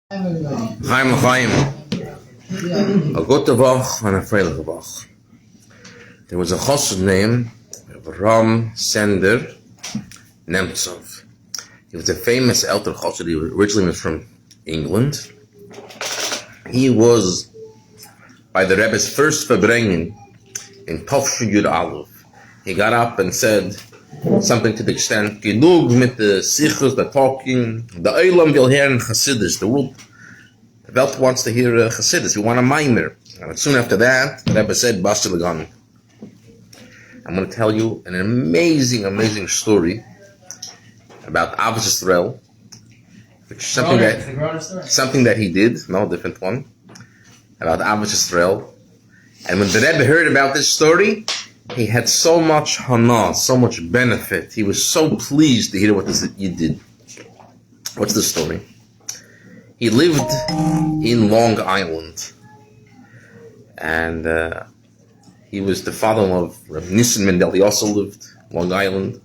Chaim Chaim. A gute Woche and a freiliche Woche. There was a chassid named Ram Sender Nemtsov. He was a famous elder chassid. He originally was from England. He was by the Rebbe's first Verbringen in Tofshin Yud Aleph. He got up and said something to the extent, Genug mit the sichos, the talking, the Eilam will hear in Chassidus, the world. The Welt wants to hear Chassidus, we want a mimer. And soon after that, the Rebbe said, Basta Lagan. I'm going to tell you an amazing story about Avos Yisrael, which is something that he did, no, different one, about Avos Yisrael. And when the Rebbe heard about this story, he had so much hana, so much benefit. He was so pleased to hear what you did. What's the story? He lived in Long Island, and he was the father-in-law of Rabbi Nissen Mendel. He also lived Long Island.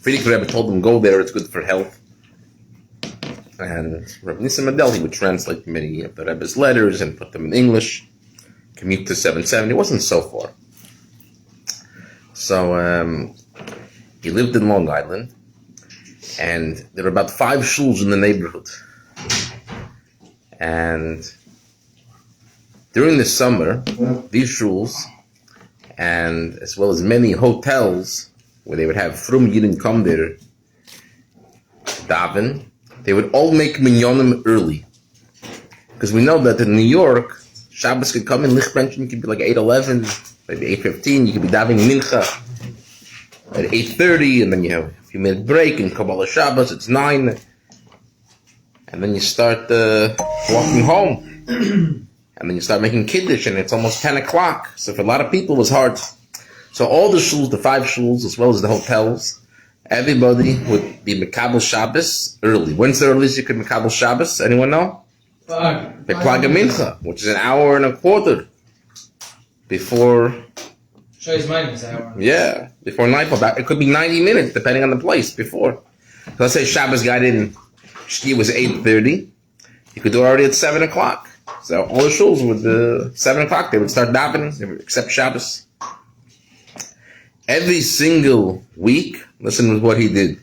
Friedrich Rebbe told him, go there, it's good for health. And Rabbi Nissen Mendel, he would translate many of the Rebbe's letters and put them in English, commute to 770. It wasn't so far. So he lived in Long Island, and there were about 5 shuls in the neighborhood. And during the summer, these shuls, and as well as many hotels where they would have frum Yidden come there, daven, they would all make minyanim early. Because we know that in New York, Shabbos could come in, Lichtbrenchen could be like 8:11, maybe 8:15, you could be davening mincha at 8:30, and then you have a few minute break, and Kabbalah Shabbos, it's 9, and then you start walking home, and then you start making kiddush, and it's almost 10 o'clock, so for a lot of people it was hard. So all the shuls, the 5 shuls, as well as the hotels, everybody would be Mekabel Shabbos early. When's the earliest you could Mekabel Shabbos? Anyone know? They plug a mincha, which is an hour and a quarter before. Yeah, before nightfall. It could be 90 minutes, depending on the place. Before, so let's say Shabbos got in, Shki was 8:30. You could do it already at 7 o'clock. So all the shuls would 7 o'clock. They would start davening. They would accept Shabbos. Every single week, listen to what he did.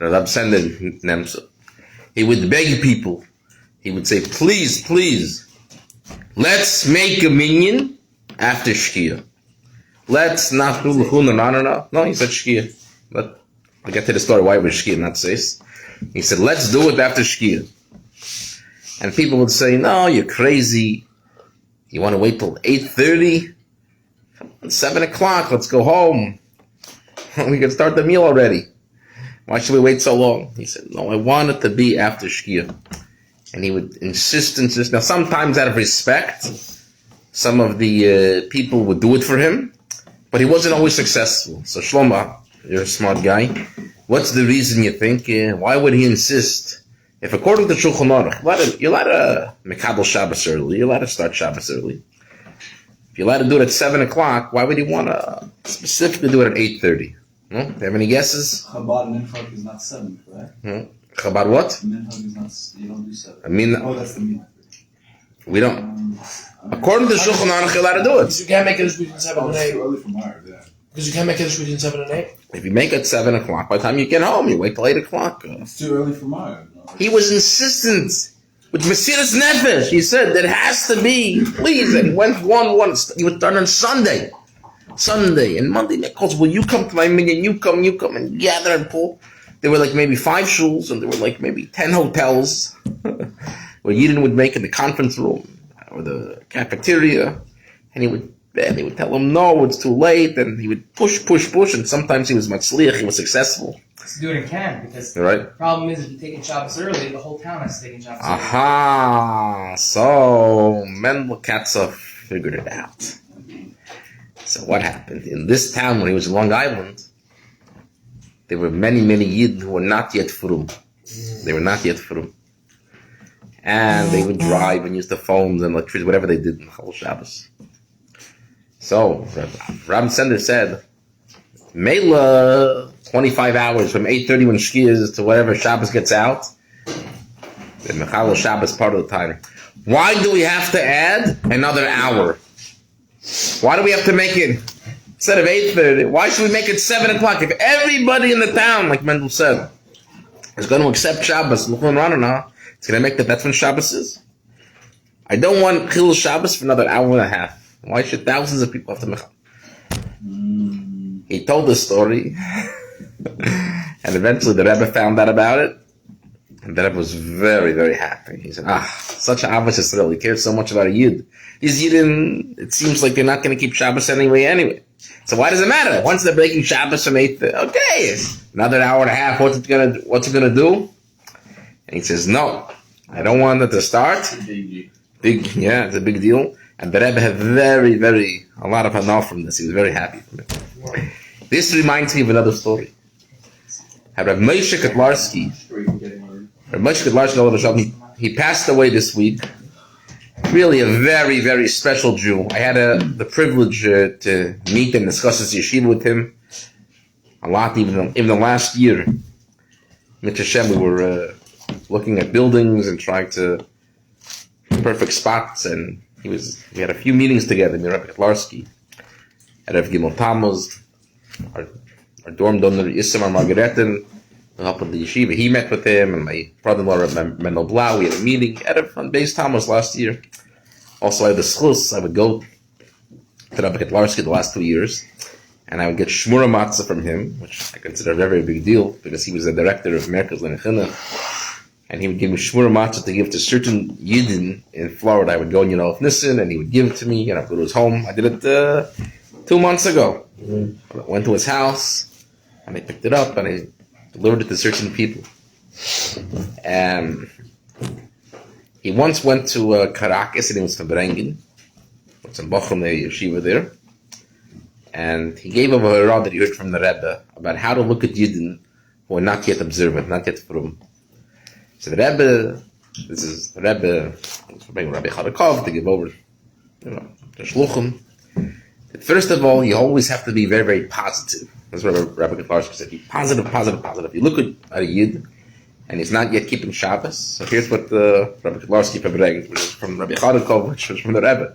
Rabbi Sender Nemtsov. He would beg people. He would say, please, let's make a minyan after Shkia. Let's not do l'chuna, no, he said Shkia. But I'll get to the story why it was Shkia, not Seis. He said, let's do it after Shkia. And people would say, no, you're crazy. You want to wait till 8:30? Come on, 7 o'clock, let's go home. We can start the meal already. Why should we wait so long? He said, no, I want it to be after Shkia. And he would insist. Now, sometimes out of respect, some of the people would do it for him, but he wasn't always successful. So, Shlomo, you're a smart guy. What's the reason you think? Why would he insist? If according to Shulchan Aruch, you're allowed to Mekabel Shabbos early, you're allowed to start Shabbos early. If you're allowed to do it at 7 o'clock, why would he want to specifically do it at 8:30? No? Do you have any guesses? Chabad Minchag is not 7, correct? Chabad what? Minhag is not, you don't do 7. That's the minhag. We don't. According to Shulchan Aruch, you're allowed to do it. You can't make it between 7 and 8. It's too early for Marv, yeah. Because you can't make it between 7 and 8. If you make it 7 o'clock, by the time you get home, you wait till 8 o'clock. It's too early for Marv. No. He was insistent. With Mesiras Nefesh, he said, that has to be, please. And he went one. He was done on Sunday. And Monday night calls, will you come to my minyan? You come, and gather and pull. There were like maybe 5 shuls, and there were like maybe 10 hotels where Yidden would make in the conference room or the cafeteria, and he would tell him, no, it's too late, and he would push, and sometimes he was matzliach, he was successful. To do it in camp, because the problem is if you're taking Shabbos early, the whole town has to take Shabbos early. Aha! So Mendel Katzov figured it out. So what happened? In this town, when he was in Long Island, there were many Yidden who were not yet frum. And they would drive and use the phones and electricity, whatever they did in the whole Shabbos. So Rabbi Sender said, Mela, 25 hours from 8:30 when Shkia is to whatever Shabbos gets out, The Mechal Shabbos part of the time. Why do we have to add another hour? Why do we have to make it instead of 8:30? Why should we make it 7 o'clock? If everybody in the town, like Mendel said, is going to accept Shabbos, it's going to make that's when Shabbos is. I don't want Chil Shabbos for another hour and a half. Why should thousands of people have to Mechal? He told the story, and eventually the Rebbe found out about it, and the Rebbe was very, very happy. He said, such an Avos Yisrael, he cares so much about a Yid. These Yidden, it seems like they're not going to keep Shabbos anyway. So why does it matter? Once they're breaking Shabbos from 8, okay, another hour and a half, what's it gonna do? And he says, no, I don't want it to start. It's a big deal. And the Rebbe had a lot of hanal from this. He was very happy from it. This reminds me of another story. Rabbi Moshe Kotlarski, he passed away this week. Really a very, very special Jew. I had the privilege to meet and discuss his yeshiva with him a lot, even the last year. Mit Hashem, we were looking at buildings and trying to perfect spots, and we had a few meetings together. Rabbi Kotlarski, Rav Gimel Tammuz, our dorm donor Isamar Margaretin, the help of the yeshiva. He met with him, and my brother-in-law Rabbi Mendel Blau. We had a meeting at Beis Tammuz last year. Also, I had the schus. I would go to Rabbi Kotlarski the last 2 years, and I would get shmura matzah from him, which I consider a very, very big deal, because he was the director of Merkaz Lenechina, and he would give me shmura matzah to give to certain Yidden in Florida. I would go, if Nissen, and he would give it to me, and I'd go to his home. I did it 2 months ago. I went to his house, and I picked it up, and I delivered it to certain people. And he once went to Caracas, and he was from Berengen. It's in Bochum, the yeshiva there. And he gave a hurrah that he heard from the Rebbe about how to look at Yidden who are not yet observant, not yet frum. So the Rebbe, this is the Rebbe, bring Rabbi Chadakov to give over, the shluchim. First of all, you always have to be very, very positive. That's what Rabbi Kotlarski said. Be positive. You look at a Yid, and he's not yet keeping Shabbos. So here's what Rabbi Kotlarski brings, which is from Rabbi Chadakov, which is from the Rebbe.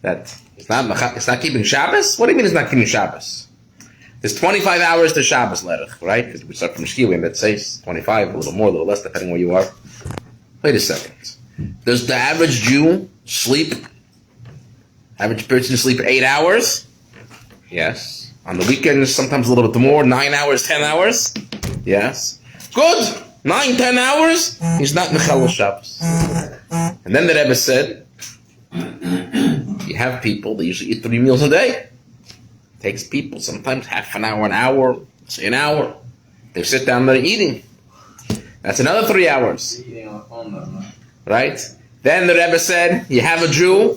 That it's not keeping Shabbos? What do you mean it's not keeping Shabbos? There's 25 hours to Shabbos, Lerech, right? Because we start from Shkiwi, that says 25, a little more, a little less, depending where you are. Wait a second. Does the average Jew sleep? Average person sleep 8 hours? Yes. On the weekends, sometimes a little bit more, 9 hours, 10 hours? Yes. Good! 9, 10 hours? He's not Mechal Shabbos. And then the Rebbe said, you have people that usually eat 3 meals a day. It takes people sometimes half an hour, say an hour. They sit down there eating. That's another 3 hours. Right? Then the Rebbe said, you have a Jew.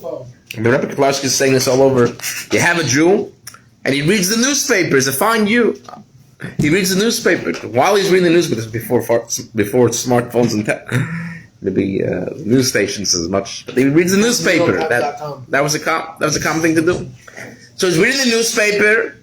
And the Rebbe Kotlarski is saying this all over. You have a Jew, and he reads the newspapers. A fine Jew. He reads the newspaper. While he's reading the newspaper, before smartphones and maybe news stations as much, but he reads the newspaper. That was a common thing to do. So he's reading the newspaper.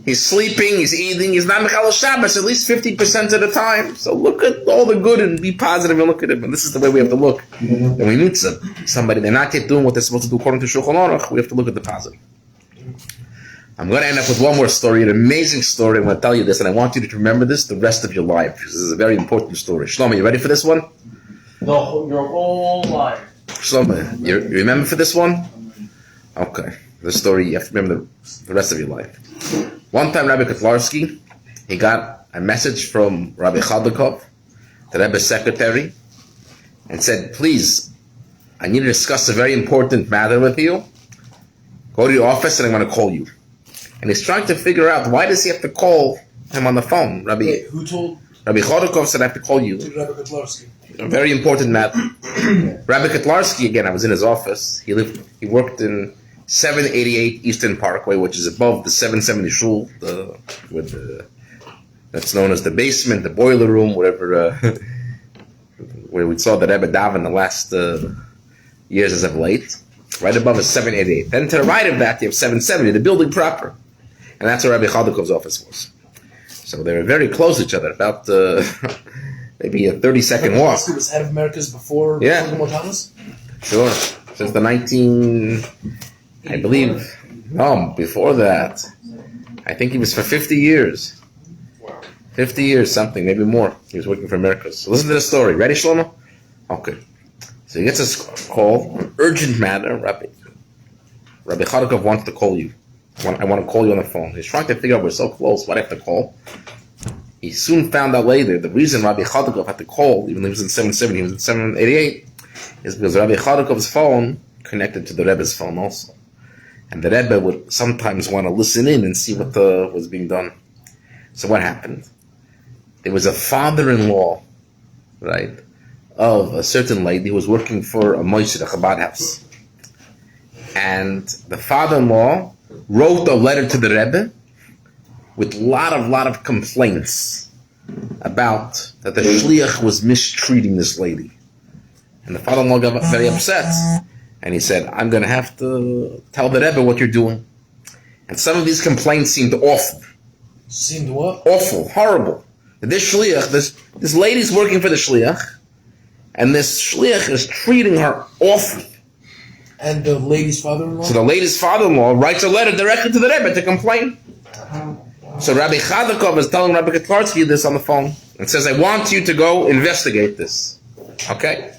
He's sleeping. He's eating. He's not Mechal Shabbos at least 50% of the time. So look at all the good and be positive and look at him. And this is the way we have to look. When we meet somebody, they're not yet doing what they're supposed to do according to Shulchan Aruch. We have to look at the positive. I'm going to end up with one more story, an amazing story. I'm going to tell you this, and I want you to remember this the rest of your life. This is a very important story. Shlomo, you ready for this one? No, your whole life. Shlomo, you remember for this one? Okay. This story, you have to remember the rest of your life. One time, Rabbi Kotlarski, he got a message from Rabbi Chadakov, the Rebbe's secretary, and said, please, I need to discuss a very important matter with you. Go to your office and I'm going to call you. And he's trying to figure out, why does he have to call him on the phone? Wait, who told? Rabbi Chadakov said, I have to call you. Rabbi Kotlarski. A very important matter. Rabbi Kotlarski, again, I was in his office. He worked in 788 Eastern Parkway, which is above the 770 shul, that's known as the basement, the boiler room, whatever, where we saw the Rebbe daven the last years as of late. Right above is 788. Then to the right of that, you have 770, the building proper. And that's where Rabbi Chadakov's office was. So they were very close to each other, about maybe a 30-second walk. He was head of Americas before Yeah. Gilmore Thomas? Sure. Since the 19... I believe... No, before that. I think he was for 50 years. 50 years, something, maybe more. He was working for Americas. So listen to the story. Ready, Shlomo? Okay. So he gets a call, an urgent matter. Rabbi Chadukov wants to call you. I want to call you on the phone. He's trying to figure out, we're so close, why do I have to call? He soon found out later, the reason Rabbi Chadukov had to call, even though he was in 770, he was in 788, is because Rabbi Chadukov's phone connected to the Rebbe's phone also. And the Rebbe would sometimes want to listen in and see what was being done. So what happened? There was a father-in-law, right, of a certain lady who was working for a Moshe, a Chabad house. And the father-in-law wrote a letter to the Rebbe with a lot of complaints about that the shliach was mistreating this lady. And the father-in-law got very upset. And he said, I'm going to have to tell the Rebbe what you're doing. And some of these complaints seemed awful. Seemed what? Awful, horrible. This shliach, this lady's working for the shliach, and this shliach is treating her awful. And the lady's father-in-law? So the lady's father-in-law writes a letter directly to the Rebbe to complain. So Rabbi Chadukov is telling Rabbi Kotlarsky this on the phone and says, I want you to go investigate this. Okay?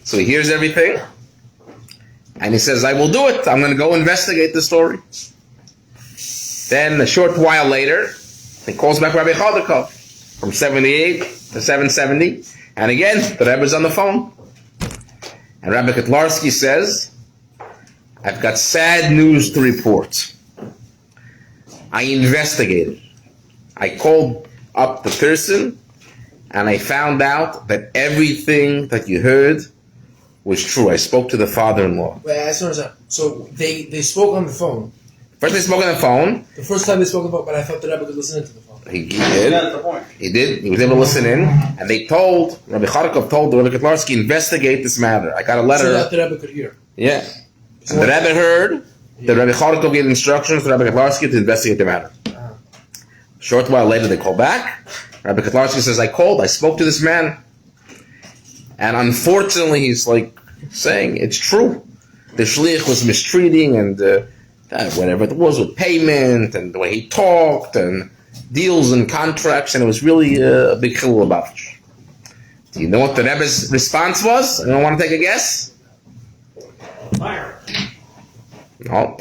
So he hears everything. And he says, I will do it. I'm going to go investigate the story. Then a short while later, he calls back Rabbi Chadukov from 78 to 770. And again, the Rebbe's on the phone. And Rabbi Kotlarsky says, I've got sad news to report. I investigated. I called up the person and I found out that everything that you heard was true. I spoke to the father-in-law. Wait, I just understand. So they spoke on the phone. First they spoke on the phone. The first time they spoke on the phone, but I thought the Rebbe could listen into the phone. He did. That's the point. He did. He was able to listen in. And they told, Rabbi Chadukov told Rabbi Kotlarsky, investigate this matter. I got a letter. So that the Rebbe could hear. Yeah. And the Rebbe heard that Rabbi Chadukov gave instructions to Rabbi Kotlarsky to investigate the matter. A short while later they call back. Rabbi Kotlarsky says, I spoke to this man. And unfortunately he's like saying, it's true. The shliach was mistreating and whatever it was with payment and the way he talked and deals and contracts, and it was really a big chilul about it. Do you know what the Rebbe's response was? Anyone want to take a guess? Fire. No.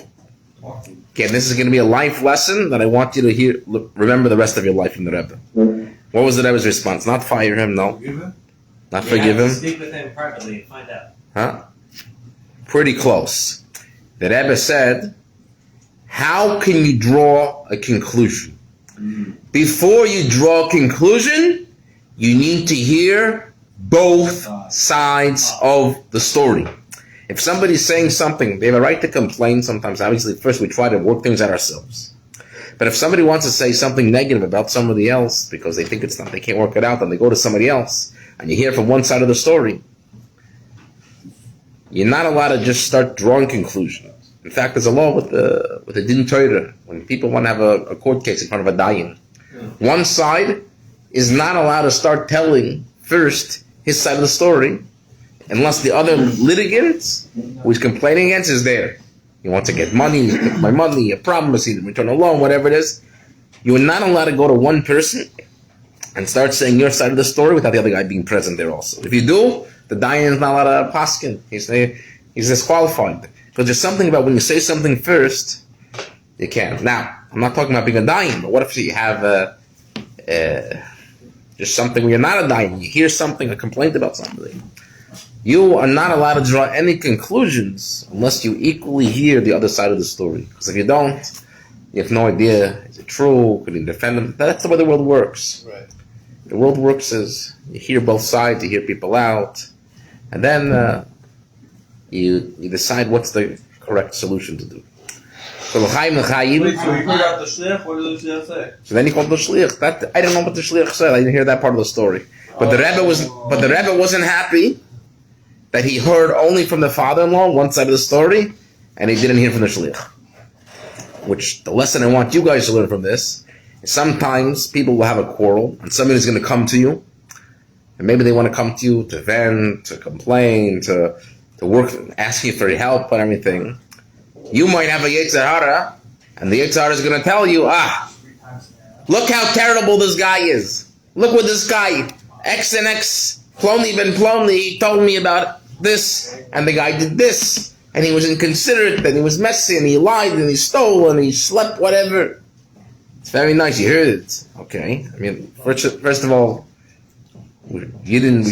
Again, this is going to be a life lesson that I want you to remember the rest of your life from the Rebbe. What was the Rebbe's response? Not fire him, no. Not forgive him. Speak with him privately and find out. Huh? Pretty close. The Rebbe said, how can you draw a conclusion? Before you draw a conclusion, you need to hear both sides of the story. If somebody's saying something, they have a right to complain sometimes. Obviously, first we try to work things out ourselves. But if somebody wants to say something negative about somebody else because they think they can't work it out, then they go to somebody else, and you hear from one side of the story, you're not allowed to just start drawing conclusions. In fact, there's a law with the Din Torah, when people want to have a court case in front of a dayan. One side is not allowed to start telling first his side of the story unless the other litigant who he's complaining against is there. He wants to get money, he took my money, a promise, he didn't return a loan, whatever it is. You are not allowed to go to one person and start saying your side of the story without the other guy being present there also. If you do, the dayan is not allowed to paskin. He's disqualified. Because there's something about when you say something first, you can't. Now, I'm not talking about being a dayan, but what if you have just something where you're not a dayan, you hear something, a complaint about something. You are not allowed to draw any conclusions unless you equally hear the other side of the story. Because if you don't, you have no idea, is it true, could you defend them? That's the way the world works. Right. The world works as you hear both sides, you hear people out, and then you decide what's the correct solution to do. So Wait, so you heard out the shliach? What did the shliach say? So then he called the shliach. I don't know what the shliach said. I didn't hear that part of the story. But the Rebbe wasn't happy that he heard only from the father-in-law one side of the story, and he didn't hear from the shliach. Which the lesson I want you guys to learn from this is sometimes people will have a quarrel, and somebody's going to come to you And maybe they want to come to you to vent, to complain, to work, ask you for help and everything. You might have a Yetzer Hara, and the Yetzer Hara is going to tell you, look how terrible this guy is. Look what this guy, X and X, Plony ben Plony, told me about this, and the guy did this, and he was inconsiderate, and he was messy, and he lied, and he stole, and he slept, whatever. It's very nice, you heard it. Okay, I mean, first of all, we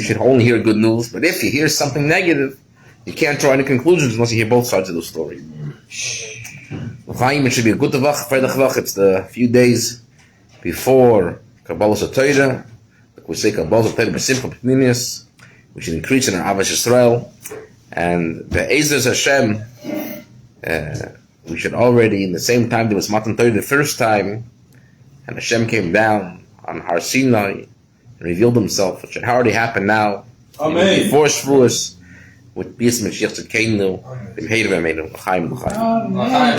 should only hear good news, but if you hear something negative, you can't draw any conclusions unless you hear both sides of the story. It should be a good Tavach, it's the few days before Kabbalah Torah. We say Kabbalah Torah b'simcha b'pnimius. We should increase in our Avos Yisrael. And the Ezras Hashem, we should already, in the same time there was Matan Torah the first time, and Hashem came down on Har Sinai and revealed himself, which had already happened now. Amen. Before Shavuos, with B'yis Mashiach Tzidkeinu, B'mheir v'ameinu, L'chaim. Amen.